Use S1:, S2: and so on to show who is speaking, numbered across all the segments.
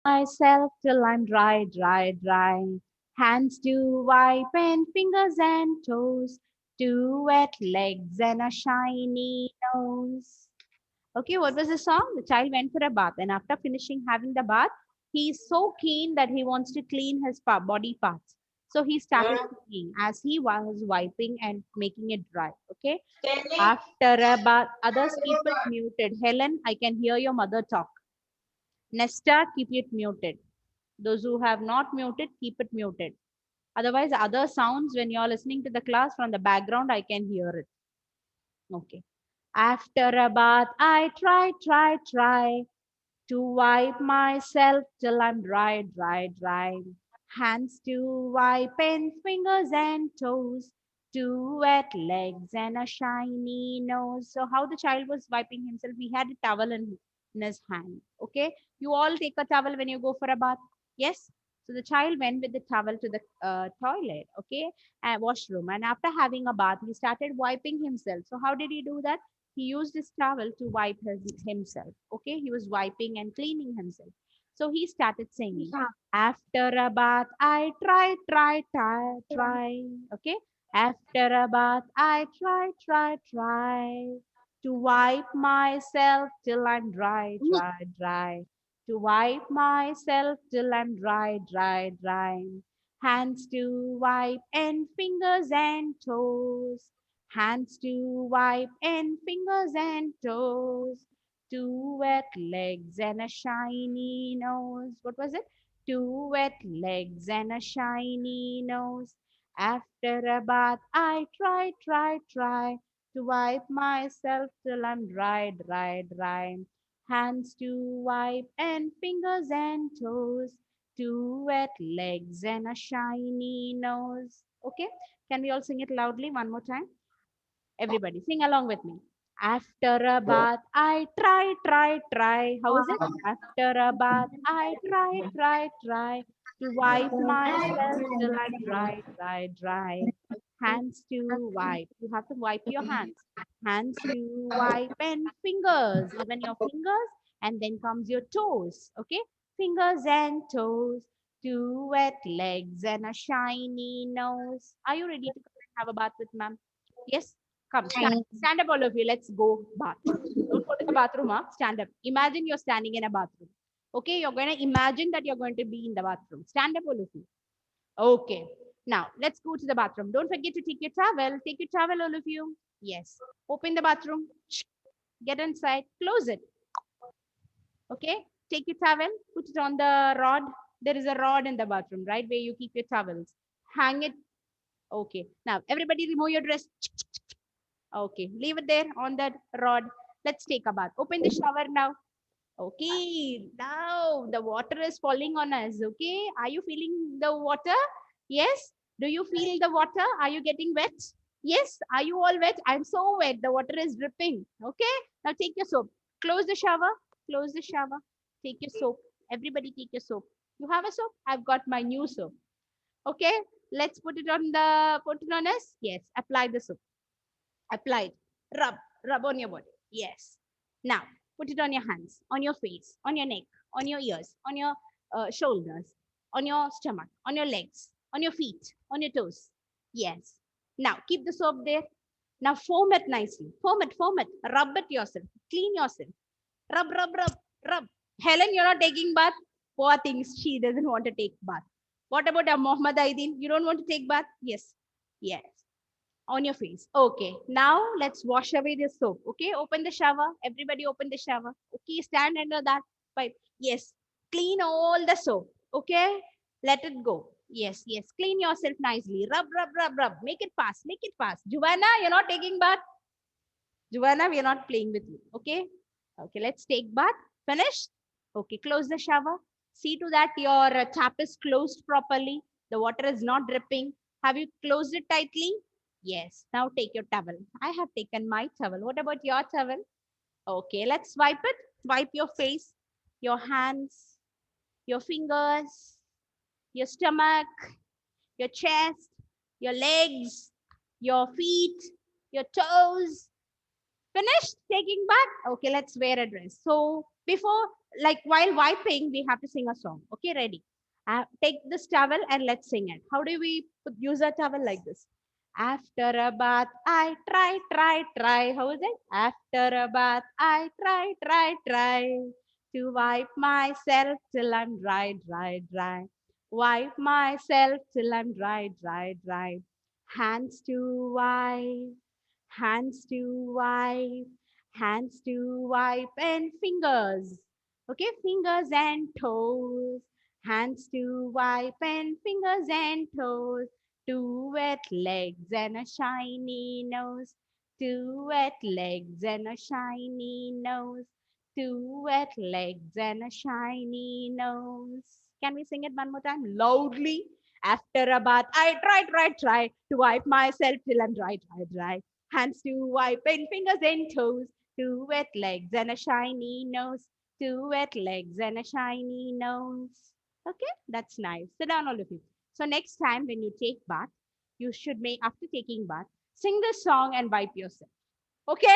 S1: myself till I'm dry, dry, dry. Hands to wipe and fingers and toes, two wet legs and a shiny nose. Okay, what was the song? The child went for a bath, and after finishing having the bath, he is so keen that he wants to clean his body parts. So he started singing as he was wiping and making it dry. Okay, after a bath, others keep it muted. Helen, I can hear your mother talk. Nesta, keep it muted. Those who have not muted, keep it muted. Otherwise, other sounds when you're listening to the class from the background, I can hear it. Okay. After a bath, I try to wipe myself till I'm dry, dry, dry. Hands to wipe and fingers and toes, two wet legs and a shiny nose. So how the child was wiping himself, he had a towel in his hand. Okay, you all take a towel when you go for a bath. Yes. So the child went with the towel to the toilet, okay, and washroom. And after having a bath, he started wiping himself. So how did he do that? He used his towel to wipe himself. Okay, he was wiping and cleaning himself. So he started singing. After a bath, I try. Okay, after a bath, I try to wipe myself till I'm dry, dry, dry. To wipe myself till I'm dry, dry, dry. Hands to wipe and fingers and toes. Hands to wipe and fingers and toes. Two wet legs and a shiny nose. What was it? Two wet legs and a shiny nose. After a bath, I try to wipe myself till I'm dry, dry, dry. Hands to wipe and fingers and toes. Two wet legs and a shiny nose. Okay, can we all sing it loudly one more time? Everybody, sing along with me. After a bath, I try. How is it? After a bath, I try to wipe myself till I'm dry, dry, dry. Hands to wipe. You have to wipe your hands. Hands to wipe and fingers, even your fingers, and then comes your toes. Okay, fingers and toes. Two wet legs and a shiny nose. Are you ready to come and have a bath with ma'am? Yes. Come, stand. Stand up, all of you. Let's go bath. Don't go to the bathroom, huh? Stand up. Imagine you're standing in a bathroom. Okay, you're going to imagine that you're going to be in the bathroom. Stand up, all of you. Okay. Now, let's go to the bathroom. Don't forget to take your towel. Take your towel, all of you. Yes. Open the bathroom. Get inside. Close it. Okay. Take your towel. Put it on the rod. There is a rod in the bathroom, right? Where you keep your towels. Hang it. Okay. Now, everybody remove your dress. Okay, leave it there on that rod. Let's take a bath. Open the shower now. Okay, now the water is falling on us. Okay, are you feeling the water? Yes. Do you feel the water? Are you getting wet? Yes. Are you all wet? I'm so wet. The water is dripping. Okay, now take your soap. Close the shower. Close the shower. Take your soap. Everybody take your soap. You have a soap? I've got my new soap. Okay, let's put it on us. Yes, apply the soap. Applied. Rub on your body. Yes. Now, put it on your hands, on your face, on your neck, on your ears, on your shoulders, on your stomach, on your legs, on your feet, on your toes. Yes. Now, keep the soap there. Now, foam it nicely. Foam it. Rub it yourself. Clean yourself. Rub. Helen, you're not taking bath. Poor things. She doesn't want to take bath. What about Mohammed Aidin? You don't want to take bath? Yes. Yes, on your face. Okay, now let's wash away the soap. Okay, open the shower. Everybody open the shower. Okay, stand under that pipe. Yes, clean all the soap. Okay, let it go. Yes. Clean yourself nicely. Rub. Make it fast. Make it fast. Juana, you're not taking bath. Juana, we are not playing with you. Okay, let's take bath. Finished? Okay, close the shower. See to that your tap is closed properly. The water is not dripping. Have you closed it tightly? Yes. Now take your towel. I have taken my towel. What about your towel? Okay, let's wipe it. Wipe your face, your hands, your fingers, your stomach, your chest, your legs, your feet, your toes. Finished taking bath? Okay, let's wear a dress. So before, like while wiping, we have to sing a song. Okay, ready? Take this towel and let's sing it. How do we use a towel like this? After a bath, I try. How is it? After a bath, I try to wipe myself till I'm dry. Wipe myself till I'm dry. Hands to wipe, hands to wipe, hands to wipe, and fingers. Okay, fingers and toes. Hands to wipe and fingers and toes. Two wet legs and a shiny nose. Two wet legs and a shiny nose. Two wet legs and a shiny nose. Can we sing it one more time? Loudly. After a bath, I try to wipe myself till I'm dry. Hands to wipe and fingers and toes. Two wet legs and a shiny nose. Two wet legs and a shiny nose. Okay, that's nice. Sit down, all of you. So next time when you take bath, you should make after taking bath, sing this song and wipe yourself. Okay,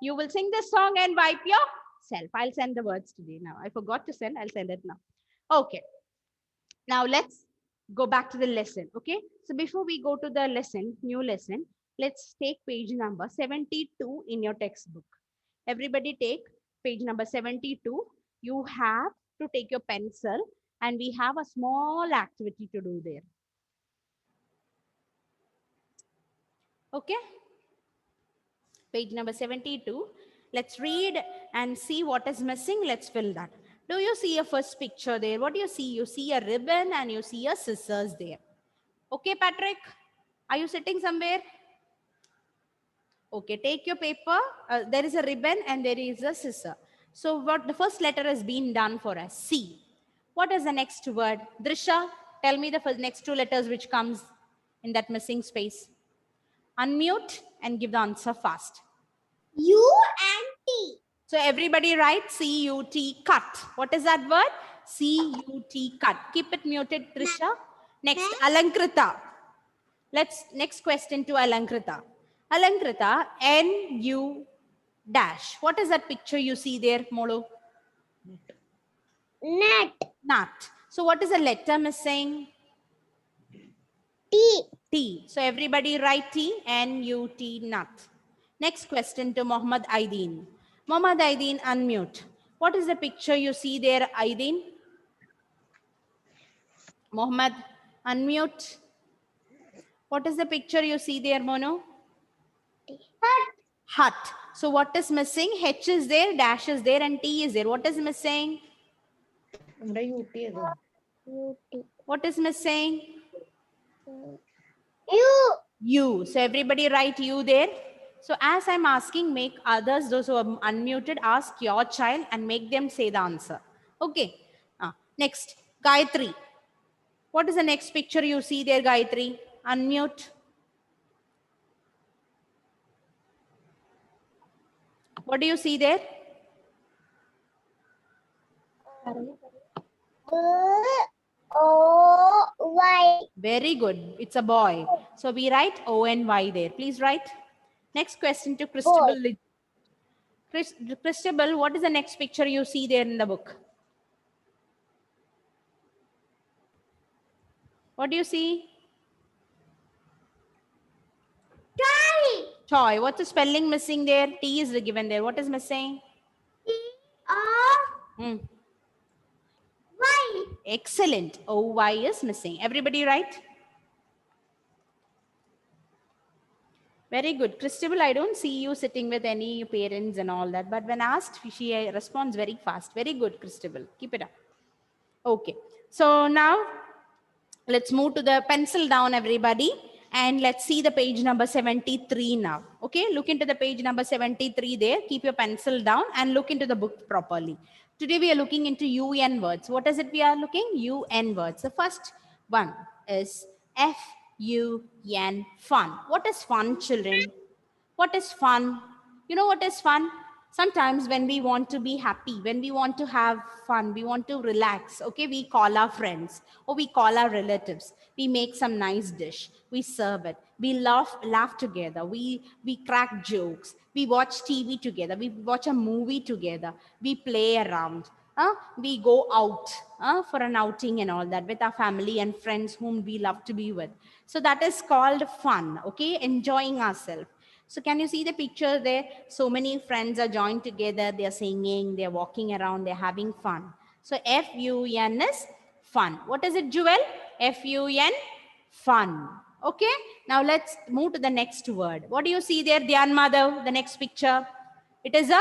S1: you will sing this song and wipe yourself. I'll send the words today. Now I forgot to send. I'll send it now. Okay. Now let's go back to the lesson. Okay. So before we go to the lesson, new lesson, let's take page number 72 in your textbook. Everybody take page number 72. You have to take your pencil and we have a small activity to do there. Okay. Page number 72. Let's read and see what is missing. Let's fill that. Do you see a first picture there? What do you see? You see a ribbon and you see a scissors there. Okay, Patrick? Are you sitting somewhere? Okay, take your paper. There is a ribbon and there is a scissor. So what the first letter has been done for us? C. What is the next word? Drisha, tell me the first, next two letters which comes in that missing space. Unmute and give the answer fast.
S2: U and T.
S1: So everybody write C-U-T, cut. What is that word? C-U-T, cut. Keep it muted, Trisha. Next, Alankrita. Let's next question to Alankrita. Alankrita, N-U dash. What is that picture you see there, Molo?
S2: Net.
S1: Nut. So what is the letter missing?
S2: T.
S1: T. So everybody write T, N-U-T, nut. Next question to Mohammad Aideen. Mohammad Aideen, unmute. What is the picture you see there, Aideen? Mohammad, unmute. What is the picture you see there, Mono?
S2: Hut.
S1: Hut. So what is missing? H is there, dash is there, and T is there. What is missing? What is missing?
S2: U.
S1: U. So everybody write U there. So as I'm asking, make others, those who are unmuted, ask your child and make them say the answer. Okay. Next, Gayatri. What is the next picture you see there, Gayatri? Unmute. What do you see there?
S2: O-Y.
S1: Very good. It's a boy. So we write O-N-Y there. Please write. Next question to Christabel. Christabel, what is the next picture you see there in the book? What do you see?
S2: Toy.
S1: Toy. What's the spelling missing there? T is given there. What is missing?
S2: T-O-Y.
S1: Excellent. O-Y is missing. Everybody write. Very good. Christabel, I don't see you sitting with any parents and all that. But when asked, she responds very fast. Very good, Christabel. Keep it up. Okay. So now let's move to the pencil down, everybody. And let's see the page number 73 now. Okay, look into the page number 73 there. Keep your pencil down and look into the book properly. Today we are looking into UN words. What is it we are looking? UN words. The first one is F-U-N, fun. What is fun, children? What is fun? You know what is fun? Sometimes when we want to be happy, when we want to have fun, we want to relax, okay, we call our friends or we call our relatives. We make some nice dish, we serve it, we laugh together, we crack jokes, we watch TV together, we watch a movie together, we play around. We go out for an outing and all that with our family and friends whom we love to be with. So that is called fun, okay, enjoying ourselves. So can you see the picture there? So many friends are joined together. They're singing, they're walking around, they're having fun. So F-U-N is fun. What is it, Jewel? F-U-N, fun. Okay. Now let's move to the next word. What do you see there, Dhyan Madhav? The next picture. It is a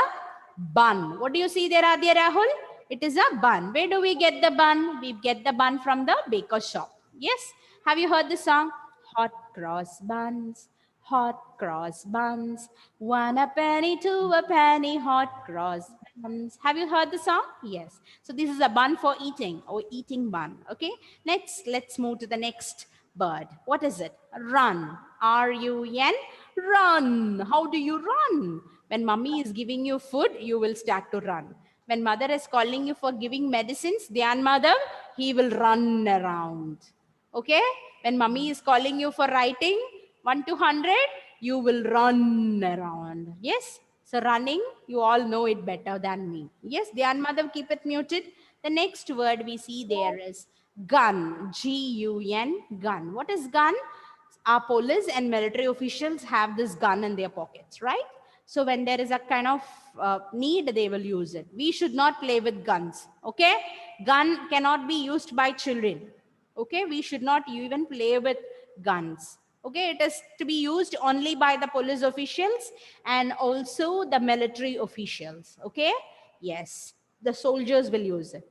S1: bun. What do you see there, Adya Rahul? It is a bun. Where do we get the bun? We get the bun from the baker shop. Yes. Have you heard the song? Hot cross buns, hot cross buns, 1 a penny, 2 a penny, hot cross buns. Have you heard the song? Yes. So this is a bun for eating or eating bun. Okay. Next, let's move to the next bird. What is it? Run. R-U-N. Run. How do you run? When mummy is giving you food, you will start to run. When mother is calling you for giving medicines, Dhyan Madhav, he will run around. Okay? When mummy is calling you for writing 1 to 100, you will run around. Yes? So running, you all know it better than me. Yes, Dhyan Madhav, keep it muted. The next word we see there is gun. G-U-N, gun. What is gun? Our police and military officials have this gun in their pockets, right? So when there is a kind of need, they will use it. We should not play with guns, okay? Gun cannot be used by children, okay? We should not even play with guns, okay? It is to be used only by the police officials and also the military officials, okay? Yes, the soldiers will use it.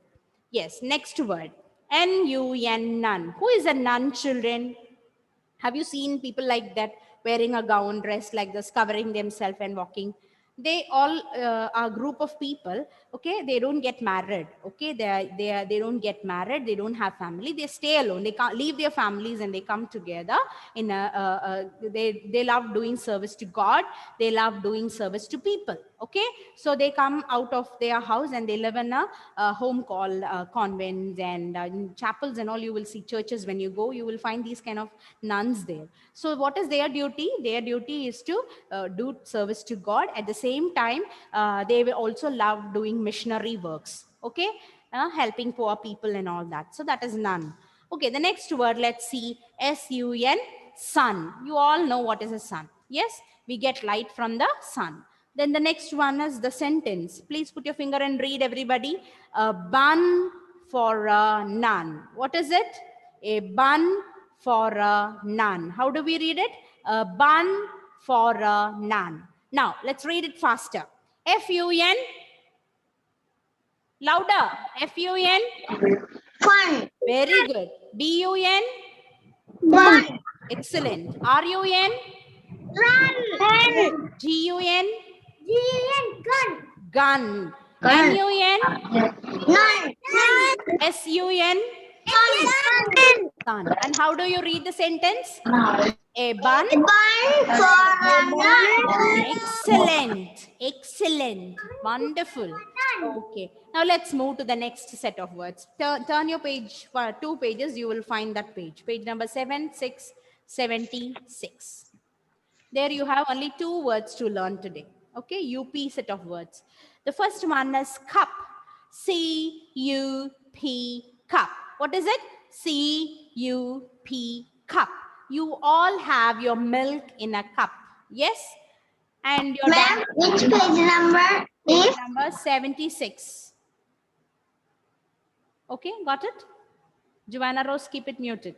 S1: Yes, next word. N-U-N, nun. Who is a nun, children? Have you seen people like that wearing a gown, dressed like this, covering themselves and walking? They all are a group of people. Okay, they don't get married. Okay, they don't get married. They don't have family. They stay alone. They can't leave their families and they come together. They love doing service to God. They love doing service to people. Okay, so they come out of their house and they live in a home called convents and in chapels and all. You will see churches when you go. You will find these kind of nuns there. So what is their duty? Their duty is to do service to God. At the same time, they will also love doing missionary works, okay, helping poor people and all that. So that is nun. Okay, the next word, let's see. S-U-N, sun. You all know what is a sun. Yes, we get light from the sun. Then the next one is the sentence. Please put your finger and read, everybody. A bun for a nun. What is it? A bun for a nun. How do we read it? A bun for a nun. Now, let's read it faster. F-U-N. Louder. F-U-N.
S2: Fun.
S1: Very good. B-U-N.
S2: Bun.
S1: Excellent. R-U-N.
S2: Run.
S1: G-U-N.
S2: G-N. Gun.
S1: Gun.
S2: Gun.
S1: N-U-N.
S2: Nun.
S1: S-U-N.
S2: Sun.
S1: Sun. And how do you read the sentence? A bun.
S2: Bun for a nun.
S1: Excellent. Excellent. Wonderful. Okay. Now let's move to the next set of words. Turn your page for 2 pages. You will find that page. Page number 7676. There you have only 2 words to learn today. Okay. UP set of words. The first one is cup. C-U-P, cup. What is it? C-U-P, cup. You all have your milk in a cup. Yes? And your
S2: Ma'am, which page number
S1: page
S2: is?
S1: number 76. Okay, got it? Joanna Rose, keep it muted.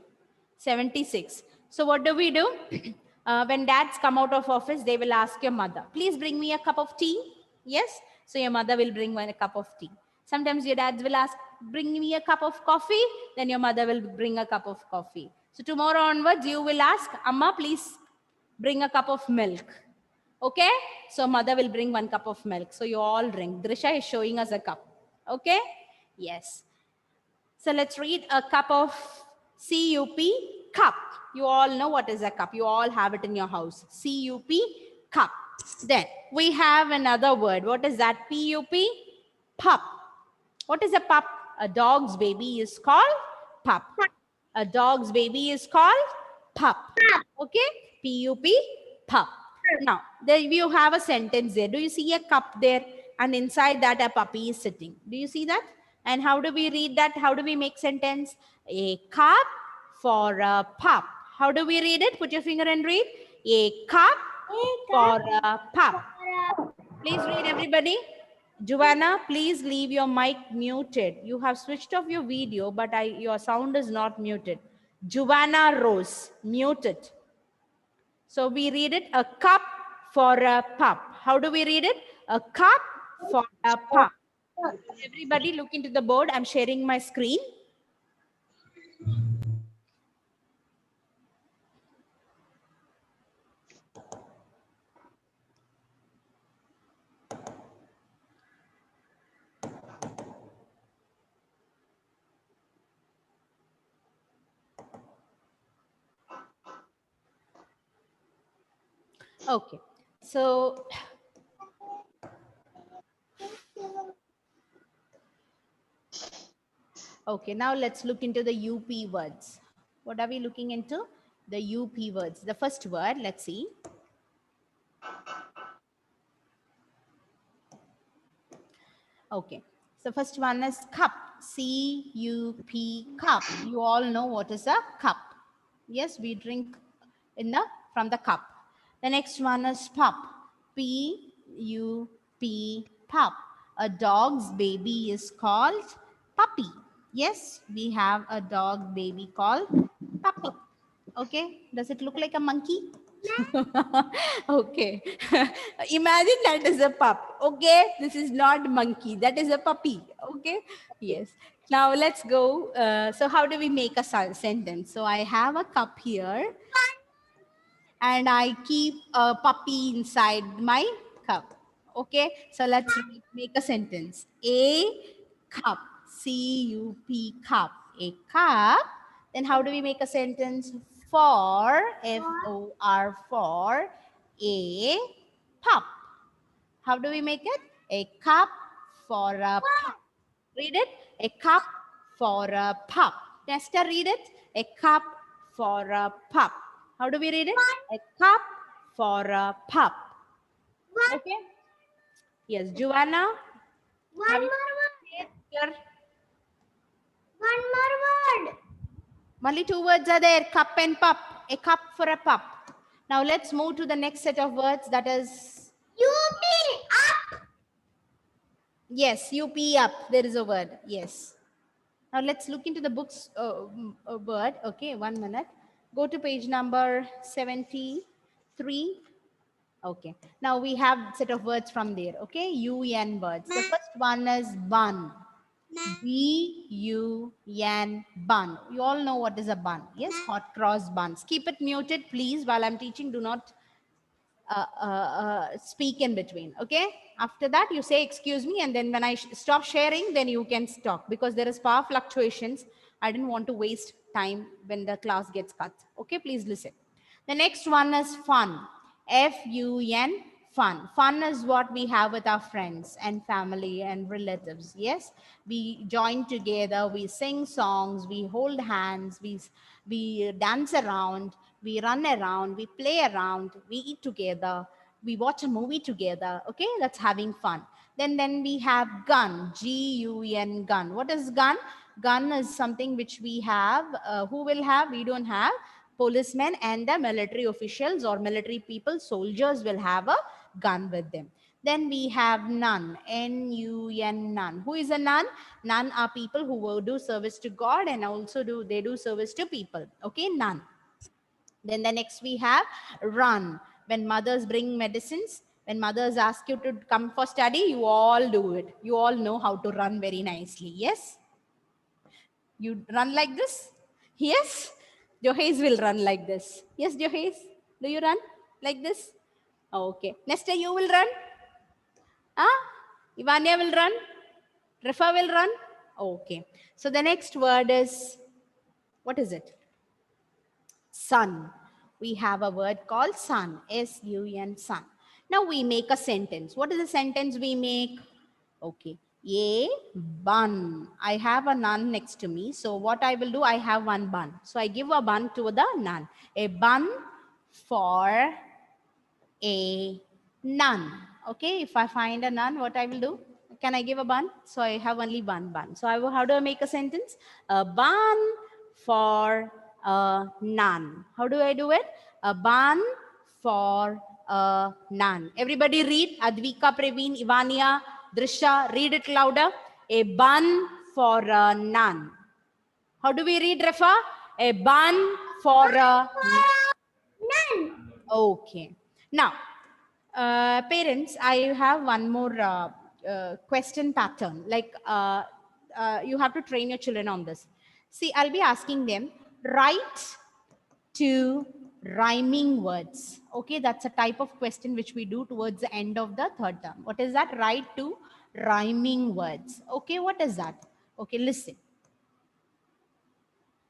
S1: 76. So what do? When dads come out of office, they will ask your mother, please bring me a cup of tea. Yes? So your mother will bring a cup of tea. Sometimes your dads will ask, bring me a cup of coffee. Then your mother will bring a cup of coffee. So tomorrow onwards, you will ask, Amma, please bring a cup of milk. Okay? So mother will bring 1 cup of milk. So you all drink. Drisha is showing us a cup. Okay? Yes. So let's read a cup of C-U-P, cup. You all know what is a cup. You all have it in your house. C-U-P, cup. Then we have another word. What is that? P-U-P? Pup. What is a pup? A dog's baby is called pup. A dog's baby is called pup. Okay? P-U-P, pup. Now, there you have a sentence there. Do you see a cup there? And inside that a puppy is sitting. Do you see that? And how do we read that? How do we make sentence? A cup for a pup. How do we read it? Put your finger and read. A cup for a pup. Please read, everybody. Joanna, please leave your mic muted. You have switched off your video, but your sound is not muted. Joanna Rose, muted. So we read it, a cup for a pup. How do we read it? A cup for a pup. Everybody look into the board. I'm sharing my screen. Okay, so okay, now let's look into the UP words. What are we looking into? The UP words. The first word, let's see. Okay, so first one is cup. C-U-P, cup. You all know what is a cup. Yes, we drink from the cup. The next one is pup. P-U-P, pup. A dog's baby is called puppy. Yes, we have a dog baby called puppy. Okay, does it look like a monkey? Okay. Imagine that is a pup. Okay, this is not monkey. That is a puppy. Okay. Yes. Now let's go. So how do we make a sentence? So I have a cup here, and I keep a puppy inside my cup. Okay. So let's make a sentence. A cup. C-U-P, cup. A cup. Then how do we make a sentence? For, F-O-R, for a pup. How do we make it? A cup for a pup. Read it. A cup for a pup. Nesta, read it. A cup for a pup. How do we read it? A cup for a pup. Okay. Yes, Joanna.
S2: One more word.
S1: Here.
S2: One more word.
S1: Only two words are there, cup and pup. A cup for a pup. Now let's move to the next set of words, that is...
S2: UP, up.
S1: Yes, UP, up. There is a word. Yes. Now let's look into the book's word. Okay, 1 minute. Go to page number 73. Okay. Now we have set of words from there. Okay, UN words. The first one is bun. B-U-N, bun. You all know what is a bun. Yes, hot cross buns. Keep it muted, please. While I'm teaching, do not speak in between. Okay. After that, you say, excuse me. And then when I stop sharing, then you can stop, because there is power fluctuations. I didn't want to waste time when the class gets cut. Okay. Please listen. The next one is fun. F-U-N, fun. Fun is what we have with our friends and family and relatives. Yes, we join together, we sing songs, we hold hands, we dance around, we run around, we play around, we eat together, we watch a movie together. Okay, that's having fun. Then we have gun. G-U-N, gun. What is gun? Gun is something which we have. Who will have? We don't have. Policemen and the military officials or military people, soldiers, will have a gun with them. Then we have nun. N-U-N, nun. Who is a nun? Nun are people who will do service to God, and also they do service to people. Okay, nun. Then the next we have run. When mothers bring medicines, when mothers ask you to come for study, you all do it. You all know how to run very nicely. Yes? You run like this? Yes? Johes will run like this. Yes, Johes? Do you run like this? Okay. Nesta, you will run? Ah? Ivania will run? Rifa will run? Okay. So the next word is, what is it? Sun. We have a word called sun. S-U-N, sun. Now we make a sentence. What is the sentence we make? Okay. A bun. I have a nun next to me. So what I will do, I have one bun. So I give a bun to the nun. A bun for a nun. Okay. If I find a nun, what I will do? Can I give a bun? So I have only one bun. So how do I make a sentence? A bun for a nun. How do I do it? A bun for a nun. Everybody read. Advika, Praveen, Ivania, Drisha, read it louder. A bun for a nun. How do we read, Rafa? A bun for a
S2: None.
S1: Okay. Now, parents, I have one more question pattern. Like, you have to train your children on this. See, I'll be asking them, write two rhyming words. Okay, that's a type of question which we do towards the end of the third term. What is that? Write two rhyming words. Okay, what is that? Okay, listen.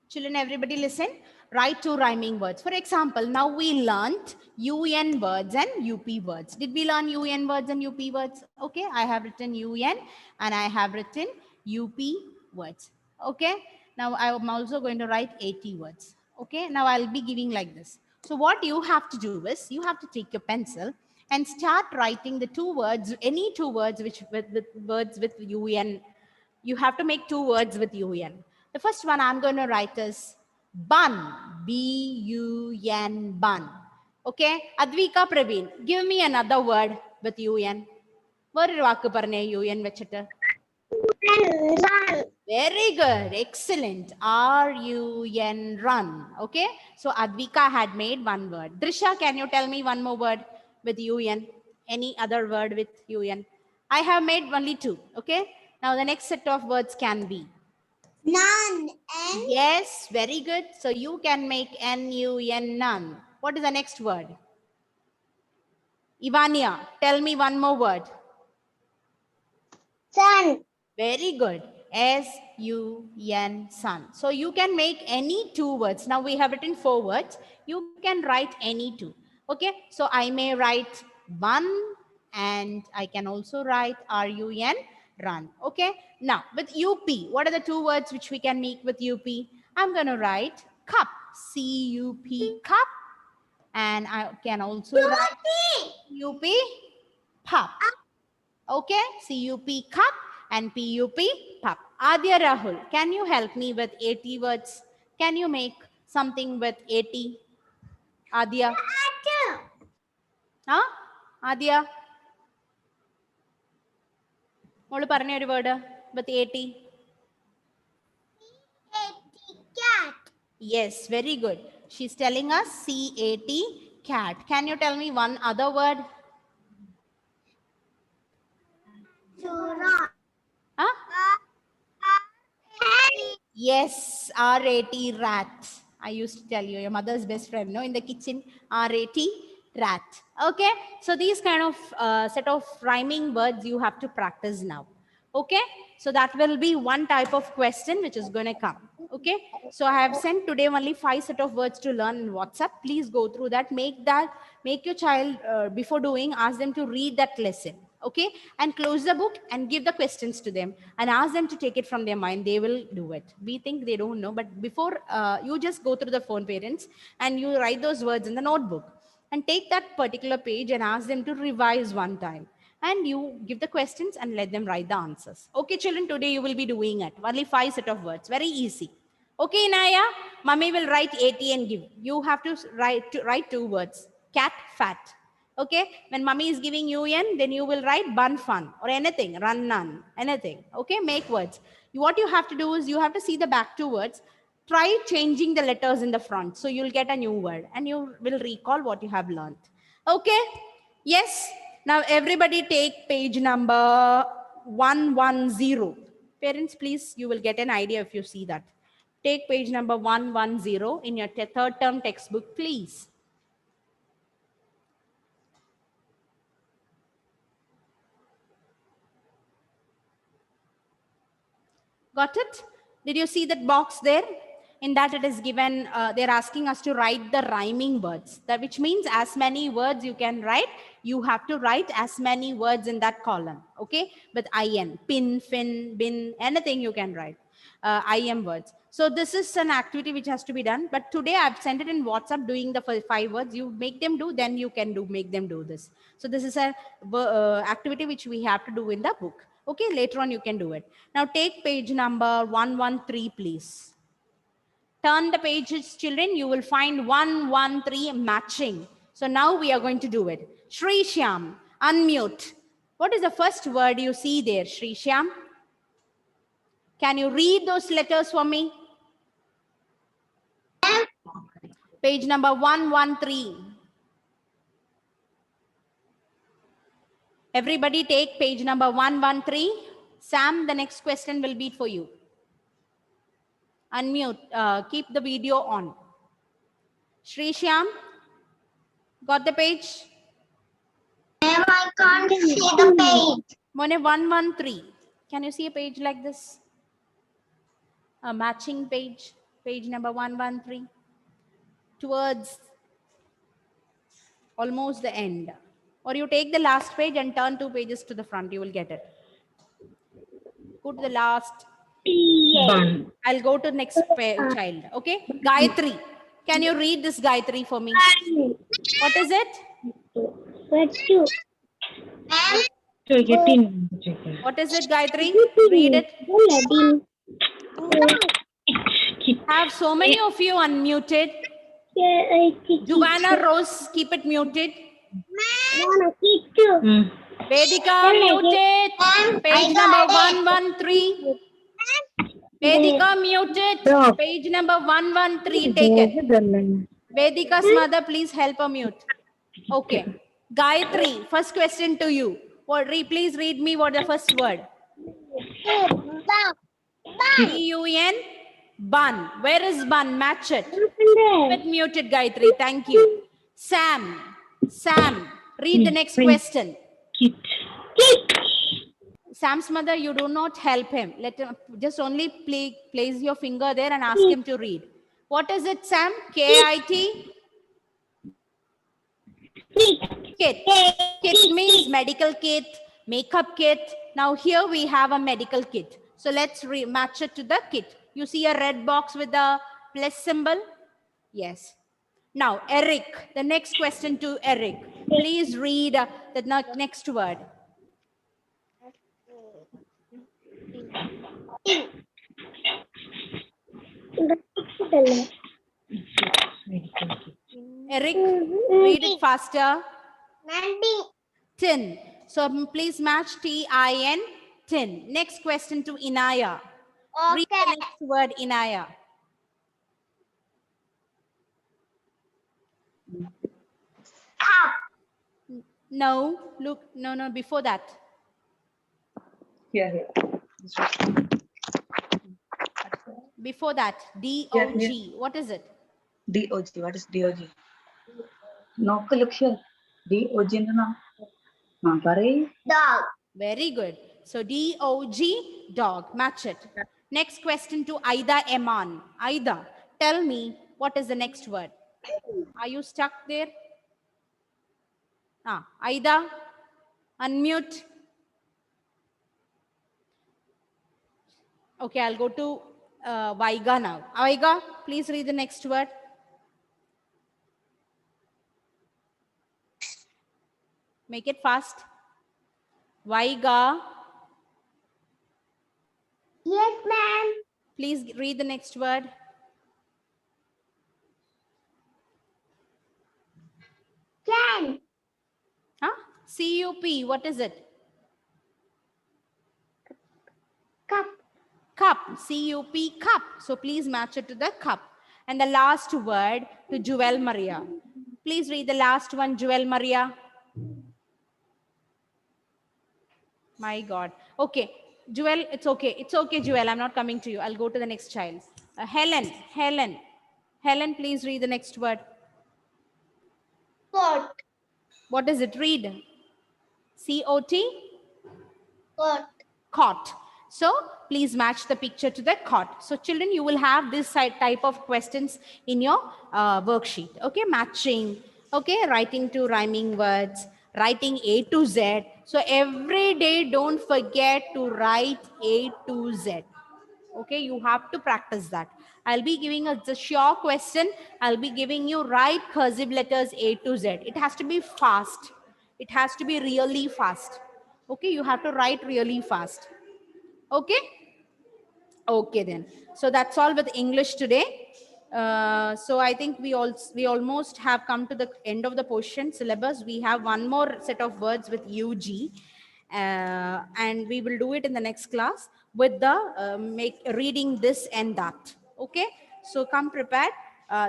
S1: Children, everybody listen. Write two rhyming words. For example, now we learnt UN words and UP words. Did we learn UN words and UP words? Okay, I have written UN and I have written UP words. Okay, now I am also going to write 80 words. Okay, now I'll be giving like this. So what you have to do is, you have to take your pencil and start writing the two words, any two words which with words with UN. You have to make two words with UN. The first one I'm going to write is bun, B-U-N, bun. Okay, Advika, Praveen, give me another word with UN. വേറൊരു വാക്ക് പറഞ്ഞേ UN വെച്ചിട്ട്.
S2: Run.
S1: Very good, excellent. R-U-N, run. Okay, so Advika had made one word. Drisha, can you tell me one more word with UN? Any other word with UN? I have made only two. Okay, now the next set of words can be.
S2: None. And
S1: Yes, very good. So you can make N-U-N, none. What is the next word? Ivania, tell me one more word.
S2: sun.
S1: Very good. S-U-N, sun. So you can make any two words. Now we have written four words. You can write any two. Okay, so I may write one and I can also write R-U-N, run. Okay, now with UP, what are the two words which we can make with UP? I'm going to write cup, C-U-P, cup. And I can also write UP, pup. Okay, C-U-P, cup, and P-U-P, pup. Adya Rahul, can you help me with 80 words? Can you make something with 80? Adya? Huh? Adya? മോള് പറഞ്ഞ ഒരു word with 80.
S2: Cat.
S1: Yes, very good. She's telling us C-A-T, cat. Can you tell me one other word?
S2: To run.
S1: Huh? Yes, R-A-T, rat. I used to tell you, your mother's best friend, no, in the kitchen, R-A-T, rat. Okay, so these kind of set of rhyming words you have to practice now. Okay, so that will be one type of question which is going to come. Okay, so I have sent today only 5 set of words to learn in WhatsApp. Please go through that. Make your child, before doing, ask them to read that lesson. Okay, and close the book and give the questions to them and ask them to take it from their mind. They will do it. We think they don't know, but before, you just go through the phone, parents, and you write those words in the notebook and take that particular page and ask them to revise one time, and you give the questions and let them write the answers. Okay, children, today you will be doing it. Only 5 set of words, very easy. Okay, Naya, mommy will write 80 and give. You have to write two words, cat, fat. Okay, when mommy is giving UN, then you will write bun, fun, or anything, run, none, anything. Okay, make words. What you have to do is, you have to see the back two words, try changing the letters in the front, so you'll get a new word and you will recall what you have learned. Okay, yes. Now everybody take page number 110. Parents, please, you will get an idea if you see that. Take page number 110 in your third term textbook, please. Got it? Did you see that box there? In that it is given, they're asking us to write the rhyming words, that which means as many words you can write, you have to write as many words in that column. Okay, with in, pin, fin, bin, anything you can write, im words. So this is an activity which has to be done, but today I've sent it in WhatsApp doing the 5 words. You make them do, then you can make them do this. So this is a activity which we have to do in the book. Okay, later on you can do it. Now take page number 113, please. Turn the pages, children. You will find 113 matching. So now we are going to do it. Shri Shyam, unmute. What is the first word you see there, Shri Shyam? Can you read those letters for me? Page number 113. Everybody take page number 113. Sam, the next question will be for you. Unmute. Keep the video on. Shri Shyam, got the page?
S2: Ma'am, I can't see the page.
S1: Mone 113. Can you see a page like this? A matching page, page number 113. Towards almost the end. Or you take the last page and turn 2 pages to the front, you will get it. Go to the last.
S3: Bun.
S1: I'll go to next child. Okay, Gayatri. Can you read this Gayatri for me? What is it?
S2: Ma'am,
S1: What is it, Gayatri? Read it. Have so many of you unmuted. Giovanna Rose, keep it muted. Vedika, muted. Page number 113. Vedika, muted. Page number 113. Take it. Vedika's mother, please help her mute. Okay. Gayatri, first question to you. Please read me what the first word. B-U-N, bun. Where is bun? Match it. Keep it muted, Gayatri. Thank you. Sam, read the next question.
S3: Kit.
S1: Sam's mother, you do not help him. Let him just only place your finger there and ask him to read. What is it, Sam? K-I-T? Kit. Kit means medical kit, makeup kit. Now here we have a medical kit. So let's match it to the kit. You see a red box with the plus symbol? Yes. Now, Eric, the next question to Eric. Please read the next word. Eric, read it faster. Tin. So please match T-I-N, tin. Next question to Inaya. Read the next word, Inaya.
S2: Cup.
S1: No, look, no, before that.
S3: Here.
S1: Before that, D-O-G. What is it?
S3: D-O-G. What is D-O-G? No, look here. D-O-G.
S2: Dog.
S1: Very good. So D-O-G, dog. Match it. Next question to Aida Eman. Aida, tell me what is the next word. Are you stuck there? Aida, unmute. Okay, I'll go to Vaiga now. Vaiga, please read the next word. Make it fast. Vaiga.
S2: Yes, ma'am.
S1: Please read the next word.
S2: Can.
S1: C-U-P, what is it?
S2: Cup.
S1: Cup, C-U-P, cup. So please match it to the cup. And the last word to Jewel Maria. Please read the last one, Jewel Maria. My God. Okay, Jewel, it's okay. It's okay, Jewel. I'm not coming to you. I'll go to the next child. Helen, please read the next word.
S2: Coat.
S1: What does it read? C-O-T?
S2: Coat.
S1: Cot. So please match the picture to the cot. So children, you will have this type of questions in your worksheet. Okay, matching. Okay, writing to rhyming words, writing A to Z. So every day, don't forget to write A to Z. Okay, you have to practice that. I'll be giving a sure question. I'll be giving you write cursive letters A to Z. It has to be fast. It has to be really fast. Okay, you have to write really fast. Okay. Okay then. So that's all with English today. So I think we almost have come to the end of the portion syllabus. We have one more set of words with UG, and we will do it in the next class with the reading this and that. Okay. So come prepared.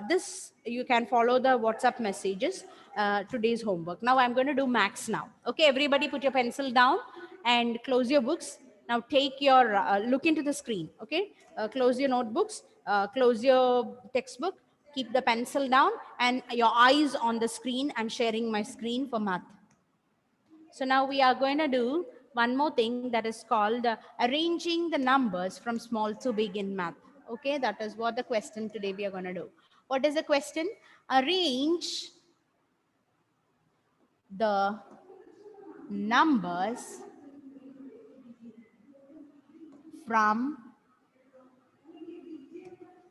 S1: This you can follow the WhatsApp messages. Today's homework. Now I'm going to do max now. Okay, everybody put your pencil down and close your books. Now take your, look into the screen, okay? Close your notebooks, close your textbook, keep the pencil down and your eyes on the screen. I'm sharing my screen for math. So now we are going to do one more thing that is called arranging the numbers from small to big in math. Okay, that is what the question today we are going to do. What is the question? Arrange the numbers from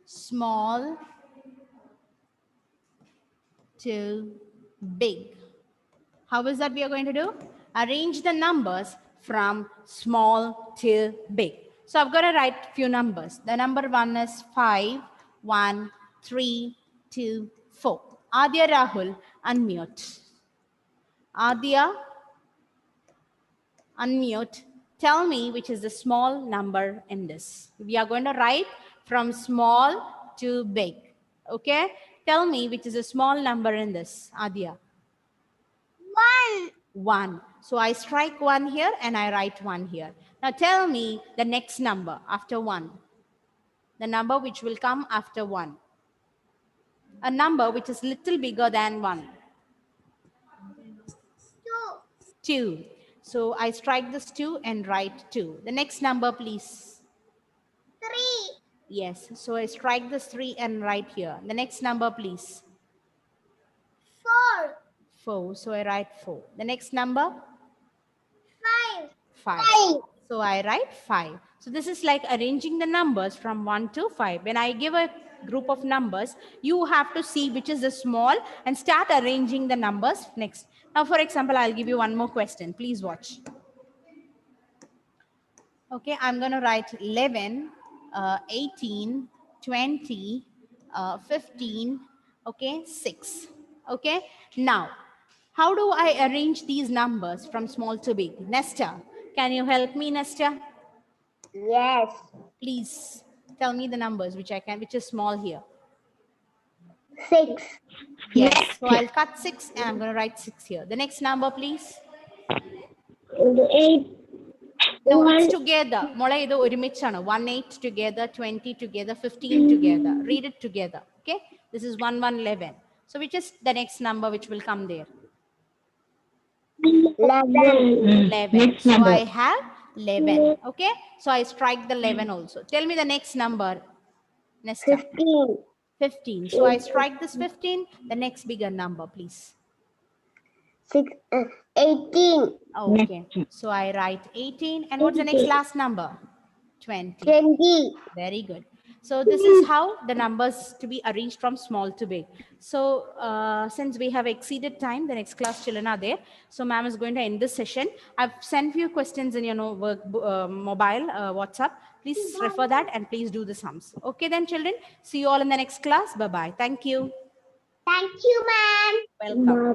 S1: small to big. How is that we are going to do? Arrange the numbers from small to big. So I've got to write few numbers. The number 1 is 5, 1, 3, 2, 4. Adya Rahul, unmute. Adya, unmute. Tell me which is the small number in this. We are going to write from small to big. Okay? Tell me which is a small number in this, Adya.
S2: 1.
S1: 1. So I strike 1 here and I write 1 here. Now tell me the next number after 1. The number which will come after 1. A number which is little bigger than 1. 2. So I strike this 2 and write 2. The next number, please.
S2: 3.
S1: Yes. So I strike this 3 and write here. The next number, please.
S2: 4.
S1: 4. So I write 4. The next number?
S2: 5.
S1: 5.
S2: 5.
S1: So I write 5. So this is like arranging the numbers from 1 to 5. When I give a group of numbers, you have to see which is the small and start arranging the numbers next. Now, for example, I'll give you one more question. Please watch. Okay, I'm going to write 11, 18, 20, 15, okay, 6. Okay, now, how do I arrange these numbers from small to big? Nesta, can you help me, Nesta?
S2: Yes.
S1: Please tell me the numbers which is small here.
S2: 6.
S1: Yes, so I'll cut 6 and I'm going to write 6 here. The next number, please.
S2: 8.
S1: No, it's together. Mola idu orimichana. 1, 8 together, 20 together, 15 together. Read it together. Okay. This is 1, 1, 11. So which is the next number which will come there?
S2: 11.
S1: 11. So I have 11. Okay. So I strike the 11 also. Tell me the next number. Nesta.
S2: 15.
S1: 15. So I strike this 15. The next bigger number, please.
S2: 18.
S1: Okay. So I write 18. And what's the next last number? 20.
S2: 20.
S1: Very good. So this is how the numbers to be arranged from small to big. So since we have exceeded time, the next class children are there. So ma'am is going to end this session. I've sent few questions in your mobile WhatsApp. Please refer that and please do the sums. Okay then children. See you all in the next class. Bye-bye. Thank you.
S2: Thank you, ma'am.
S1: Welcome.